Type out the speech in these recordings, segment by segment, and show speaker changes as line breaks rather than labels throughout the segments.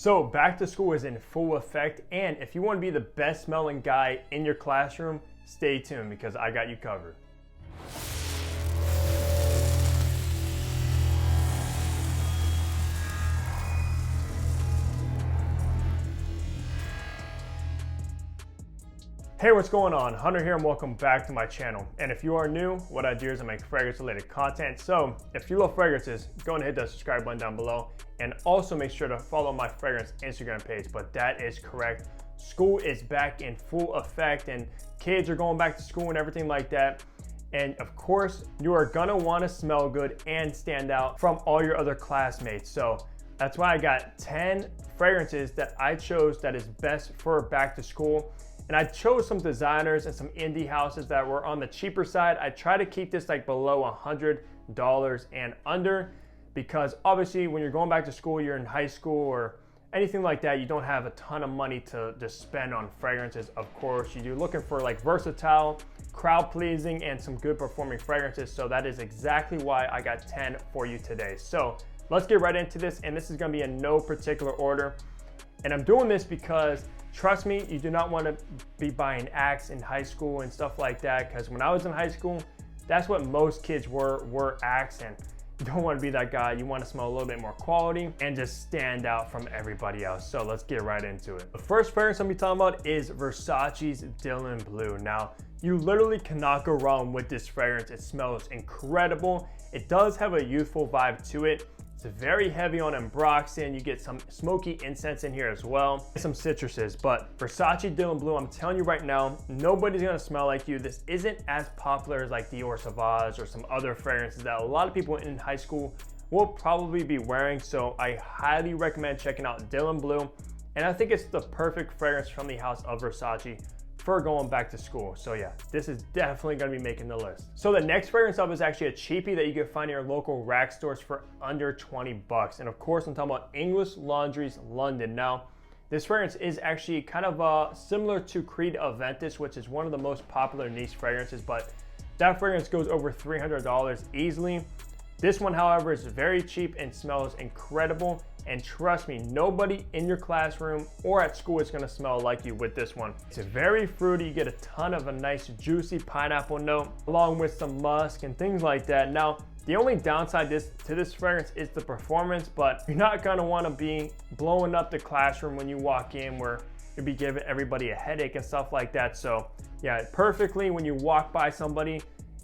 So back to school is in full effect, and if you want to be the best smelling guy in your classroom, stay tuned because I got you covered. Hey, what's going on? Hunter here and welcome back to my channel. And if you are new, what I do is I make fragrance related content. So if you love fragrances, go and hit that subscribe button down below. And also make sure to follow my fragrance Instagram page. But that is correct. School is back in full effect and kids are going back to school and everything like that. And of course, you are gonna wanna smell good and stand out from all your other classmates. So that's why I got 10 fragrances that I chose that is best for back to school. And I chose some designers and some indie houses that were on the cheaper side. I try to keep this like below $100 and under because obviously when you're going back to school, you're in high school or anything like that, you don't have a ton of money to just spend on fragrances. Of course, you're looking for like versatile, crowd pleasing, and some good performing fragrances. So that is exactly why I got 10 for you today. So let's get right into this. And this is gonna be in no particular order. And I'm doing this because trust me, you do not want to be buying Axe in high school and stuff like that, because when I was in high school, that's what most kids were Axe, and you don't want to be that guy. You want to smell a little bit more quality and just stand out from everybody else. So let's get right into it. The first fragrance I'm going to be talking about is Versace's Dylan Blue. Now, you literally cannot go wrong with this fragrance. It smells incredible. It does have a youthful vibe to it. It's very heavy on ambroxan. You get some smoky incense in here as well, some citruses. But Versace Dylan Blue, I'm telling you right now, nobody's gonna smell like you. This isn't as popular as like Dior Sauvage or some other fragrances that a lot of people in high school will probably be wearing. So I highly recommend checking out Dylan Blue. And I think it's the perfect fragrance from the house of Versace for going back to school. So yeah, this is definitely gonna be making the list. So the next fragrance up is actually a cheapie that you can find in your local rack stores for under 20 bucks. And of course, I'm talking about English Laundry's London. Now, this fragrance is actually kind of similar to Creed Aventus, which is one of the most popular niche fragrances, but that fragrance goes over $300 easily. This one, however, is very cheap and smells incredible. And trust me, nobody in your classroom or at school is gonna smell like you with this one. It's very fruity. You get a ton of a nice juicy pineapple note along with some musk and things like that. Now, the only downside to this fragrance is the performance, but you're not gonna wanna be blowing up the classroom when you walk in where you'll be giving everybody a headache and stuff like that. So yeah, perfectly when you walk by somebody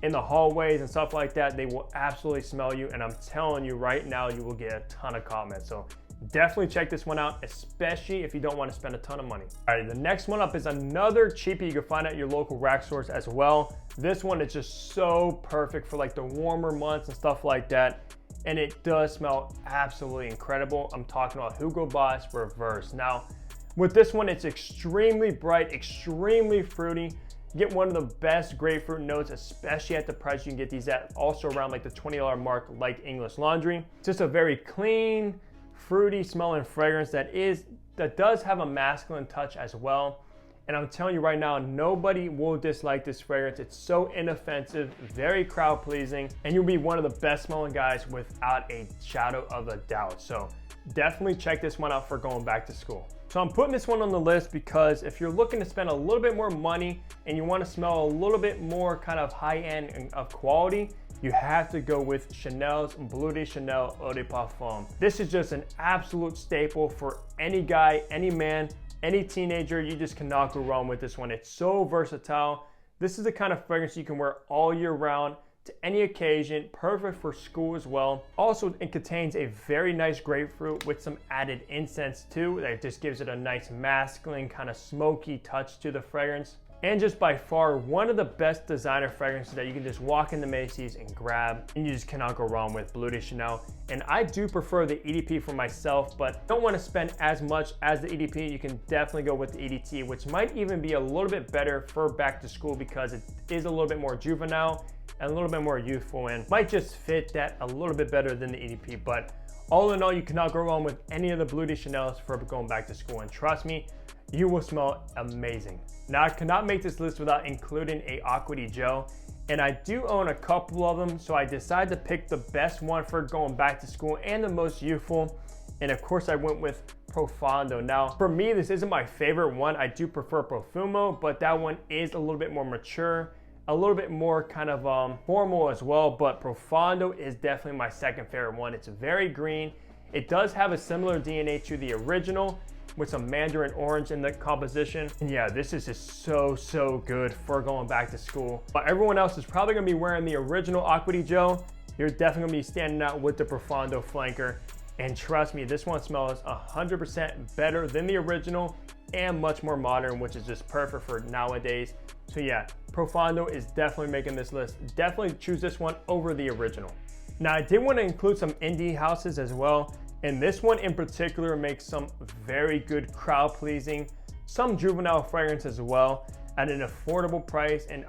in the hallways and stuff like that, they will absolutely smell you. And I'm telling you right now, you will get a ton of comments. So definitely check this one out, especially if you don't want to spend a ton of money. All right, the next one up is another cheapie you can find at your local rack stores as well. This one is just so perfect for like the warmer months and stuff like that. And it does smell absolutely incredible. I'm talking about Hugo Boss Reverse. Now, with this one, it's extremely bright, extremely fruity. You get one of the best grapefruit notes, especially at the price you can get these at, also around like the $20 mark like English Laundry. It's just a very clean, fruity smelling fragrance that does have a masculine touch as well. And I'm telling you right now, nobody will dislike this fragrance. It's so inoffensive, very crowd pleasing, and you'll be one of the best smelling guys without a shadow of a doubt. So definitely check this one out for going back to school. So I'm putting this one on the list because if you're looking to spend a little bit more money and you want to smell a little bit more kind of high end of quality, you have to go with Chanel's Bleu de Chanel Eau de Parfum. This is just an absolute staple for any guy, any man, any teenager. You just cannot go wrong with this one. It's so versatile. This is the kind of fragrance you can wear all year round to any occasion, perfect for school as well. Also, it contains a very nice grapefruit with some added incense too. That just gives it a nice masculine kind of smoky touch to the fragrance. And just by far, one of the best designer fragrances that you can just walk into Macy's and grab, and you just cannot go wrong with Bleu de Chanel. And I do prefer the EDP for myself, but don't want to spend as much as the EDP. You can definitely go with the EDT, which might even be a little bit better for back to school because it is a little bit more juvenile and a little bit more youthful and might just fit that a little bit better than the EDP. But all in all, you cannot go wrong with any of the Bleu de Chanels for going back to school. And trust me, you will smell amazing. Now, I cannot make this list without including a Acqua di Gio, and I do own a couple of them, so I decided to pick the best one for going back to school and the most youthful. And of course I went with Profondo. Now for me, this isn't my favorite one. I do prefer Profumo, but that one is a little bit more mature, a little bit more kind of formal as well. But Profondo is definitely my second favorite one. It's very green. It does have a similar DNA to the original with some mandarin orange in the composition. And yeah, this is just so good for going back to school. But everyone else is probably gonna be wearing the original Aqua di Gio. You're definitely gonna be standing out with the Profondo flanker. And trust me, this one smells 100% better than the original and much more modern, which is just perfect for nowadays. So yeah, Profondo is definitely making this list. Definitely choose this one over the original. Now I did want to include some indie houses as well. And this one in particular makes some very good crowd pleasing, some juvenile fragrance as well at an affordable price. And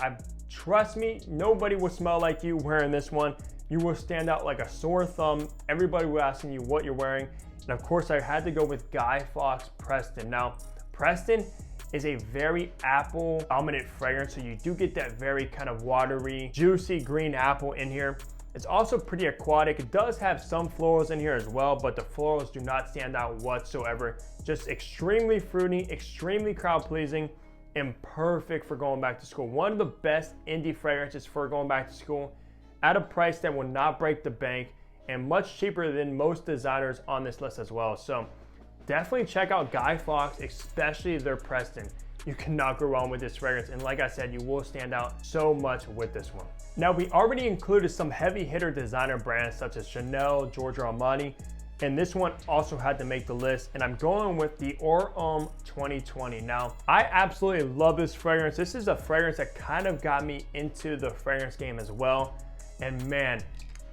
trust me, nobody will smell like you wearing this one. You will stand out like a sore thumb. Everybody will ask you what you're wearing. And of course I had to go with Fox Preston. Now, Preston is a very apple dominant fragrance. So you do get that very kind of watery, juicy green apple in here. It's also pretty aquatic. It does have some florals in here as well, but the florals do not stand out whatsoever. Just extremely fruity, extremely crowd pleasing, and perfect for going back to school. One of the best indie fragrances for going back to school at a price that will not break the bank and much cheaper than most designers on this list as well. So definitely check out Guy Fawkes, especially their Preston. You cannot go wrong with this fragrance. And like I said, you will stand out so much with this one. Now we already included some heavy hitter designer brands such as Chanel, Giorgio Armani, and this one also had to make the list. And I'm going with the Homme 2020. Now, I absolutely love this fragrance. This is a fragrance that kind of got me into the fragrance game as well. And man,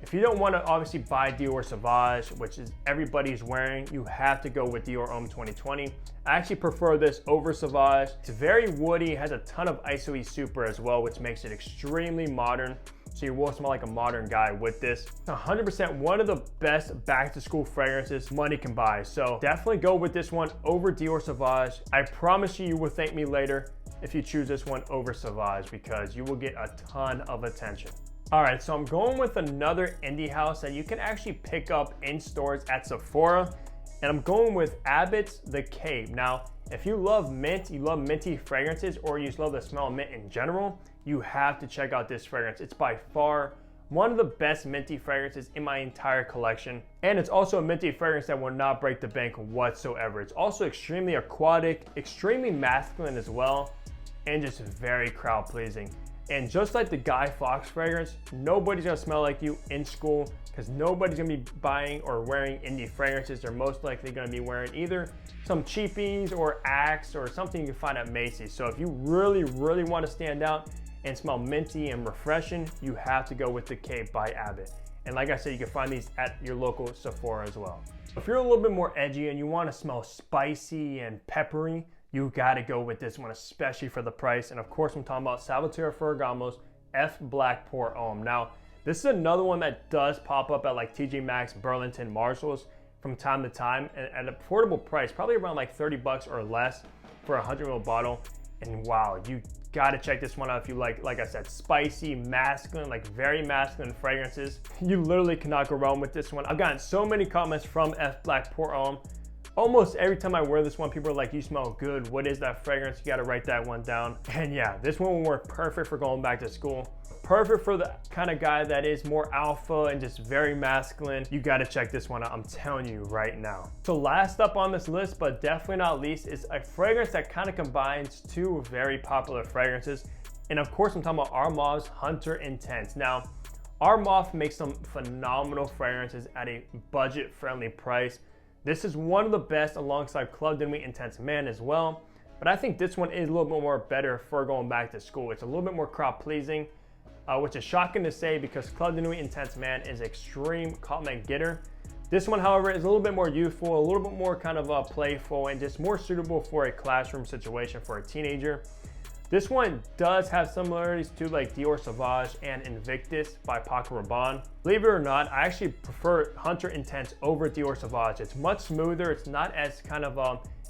if you don't want to obviously buy Dior Sauvage, which is everybody's wearing, you have to go with Dior Homme 2020. I actually prefer this over Sauvage. It's very woody, has a ton of ISO-E Super as well, which makes it extremely modern. So you will smell like a modern guy with this. 100% one of the best back to school fragrances money can buy. So definitely go with this one over Dior Sauvage. I promise you, you will thank me later if you choose this one over Sauvage because you will get a ton of attention. All right, so I'm going with another indie house that you can actually pick up in stores at Sephora, and I'm going with Abbott's The Cape. Now, if you love mint, you love minty fragrances, or you just love the smell of mint in general, you have to check out this fragrance. It's by far one of the best minty fragrances in my entire collection, and it's also a minty fragrance that will not break the bank whatsoever. It's also extremely aquatic, extremely masculine as well, and just very crowd pleasing. And just like the Guy Fawkes fragrance, nobody's gonna smell like you in school because nobody's gonna be buying or wearing indie fragrances. They're most likely gonna be wearing either some cheapies or Axe or something you can find at Macy's. So if you really wanna stand out and smell minty and refreshing, you have to go with the Cape by Abbott. And like I said, you can find these at your local Sephora as well. If you're a little bit more edgy and you wanna smell spicy and peppery, you gotta go with this one, especially for the price. And of course, I'm talking about Salvatore Ferragamo's F Black Pour Homme. Now, this is another one that does pop up at like TJ Maxx, Burlington, Marshalls from time to time at an affordable price, probably around like 30 bucks or less for a 100ml bottle. And wow, you gotta check this one out if you like I said, spicy, masculine, like very masculine fragrances. You literally cannot go wrong with this one. I've gotten so many comments from F Black Pour Homme. Almost every time I wear this one, people are like, you smell good. What is that fragrance? You gotta write that one down. And yeah, this one will work perfect for going back to school. Perfect for the kind of guy that is more alpha and just very masculine. You gotta check this one out, I'm telling you right now. So last up on this list, but definitely not least, is a fragrance that kind of combines two very popular fragrances. And of course, I'm talking about Armav's Hunter Intense. Now, Armav makes some phenomenal fragrances at a budget-friendly price. This is one of the best alongside Club de Nuit Intense Man as well. But I think this one is a little bit more better for going back to school. It's a little bit more crowd pleasing, which is shocking to say because Club de Nuit Intense Man is extreme compliment getter. This one, however, is a little bit more youthful, a little bit more kind of playful, and just more suitable for a classroom situation for a teenager. This one does have similarities to like Dior Sauvage and Invictus by Paco Rabanne. Believe it or not, I actually prefer Hunter Intense over Dior Sauvage. It's much smoother. It's not as kind of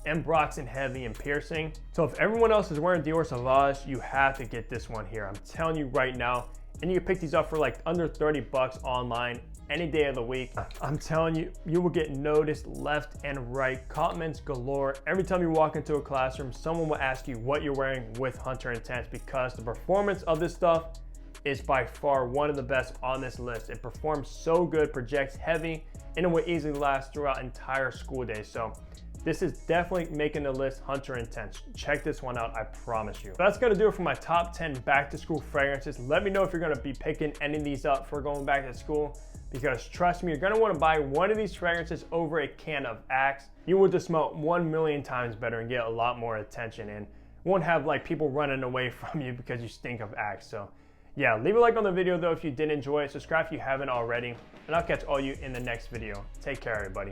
ambroxan heavy and piercing. So if everyone else is wearing Dior Sauvage, you have to get this one here. I'm telling you right now, And you can pick these up for like under 30 bucks online any day of the week. I'm telling you, you will get noticed left and right, compliments galore. Every time you walk into a classroom, someone will ask you what you're wearing with Hunter Intense, because the performance of this stuff is by far one of the best on this list. It performs so good, projects heavy, and it will easily last throughout entire school days. So this is definitely making the list, Hunter Intense. Check this one out, I promise you. So that's gonna do it for my top 10 back to school fragrances. Let me know if you're gonna be picking any of these up for going back to school, because trust me, you're gonna wanna buy one of these fragrances over a can of Axe. You will just smell 1,000,000 times better and get a lot more attention, and won't have like people running away from you because you stink of Axe. So yeah, leave a like on the video though if you did enjoy it. Subscribe if you haven't already, and I'll catch all you in the next video. Take care, everybody.